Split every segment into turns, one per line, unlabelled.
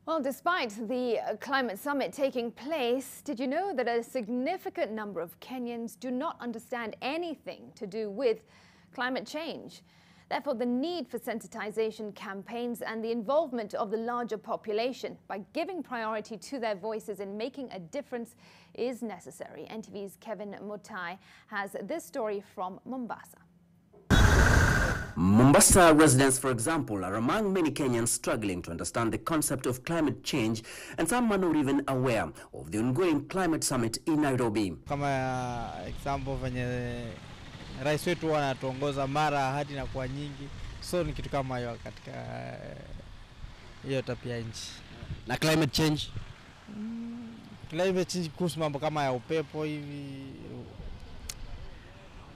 Well, despite the climate summit taking place, did you know that a significant number of Kenyans do not understand anything to do with climate change? Therefore, the need for sensitization campaigns and the involvement of the larger population by giving priority to their voices in making a difference is necessary. NTV's Kevin Mutai has this story from Mombasa.
Mombasa residents, for example, are among many Kenyans struggling to understand the concept of climate change, and some are not even aware of the ongoing climate summit in Nairobi.
Kama example venye rais wetu anatuongoza mara hadi na kwa nyingi, so ni kitu kama hiyo katika hiyo tabia nchi.
Na climate change?
Climate change kuhusu mambo kama ya upepo hivi.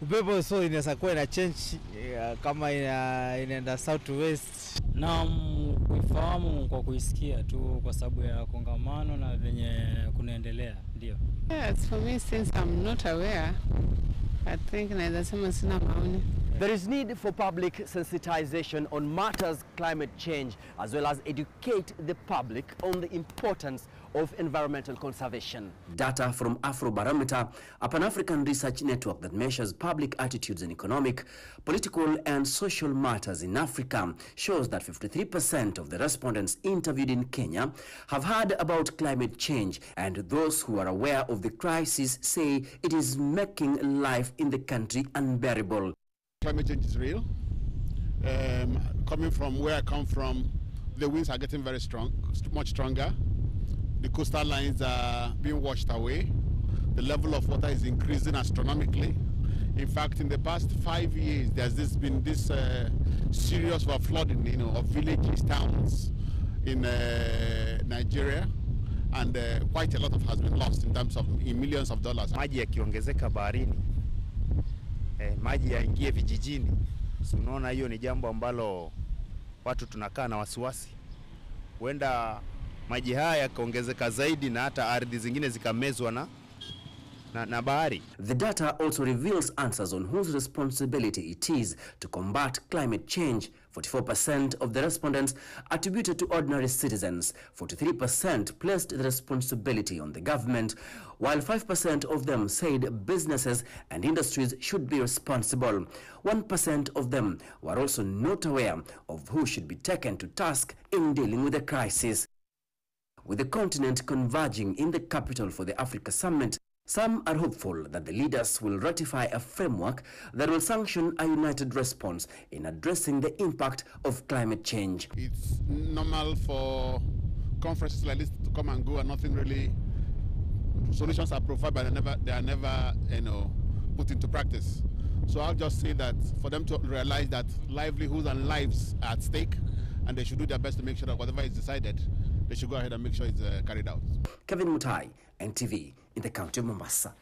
Upepo so inaweza kuwa ina change kama inaenda south to west.
Na kuifahamu kwa kuisikia tu kwa sababu ya kongamano na venye kunaendelea ndio.
Yes, for me, since I'm not aware, I think naweza sema sina maoni.
There is need for public sensitization on matters climate change, as well as educate the public on the importance of environmental conservation. Data from Afrobarometer, a Pan-African research network that measures public attitudes in economic, political and social matters in Africa, shows that 53% of the respondents interviewed in Kenya have heard about climate change, and those who are aware of the crisis say it is making life in the country unbearable.
Climate change is real. Coming from where I come from, the winds are getting very strong, much stronger. The coastal lines are being washed away. The level of water is increasing astronomically. In fact, in the past 5 years, there's been this serious flooding, of villages, towns in Nigeria, and quite a lot has been lost in terms of millions of dollars.
Maji yakiongezeka baharini, maji yaingie vijijini. Unaona hiyo ni jambo ambalo watu tunakaa na wasiwasi. Huenda maji haya yakaongezeka zaidi na hata ardhi zingine zikamezwa na bahari.
The data also reveals answers on whose responsibility it is to combat climate change. 44% of the respondents attributed to ordinary citizens. 43% placed the responsibility on the government, while 5% of them said businesses and industries should be responsible. 1% of them were also not aware of who should be taken to task in dealing with the crisis. With the continent converging in the capital for the Africa Summit, some are hopeful that the leaders will ratify a framework that will sanction a united response in addressing the impact of climate change.
It's normal for conferences like this to come and go, and nothing really, solutions are provided, but they are never put into practice. So I'll just say that for them to realize that livelihoods and lives are at stake, and they should do their best to make sure that whatever is decided, they should go ahead and make sure it's carried out.
Kevin Mutai, NTV, in the county of Mombasa.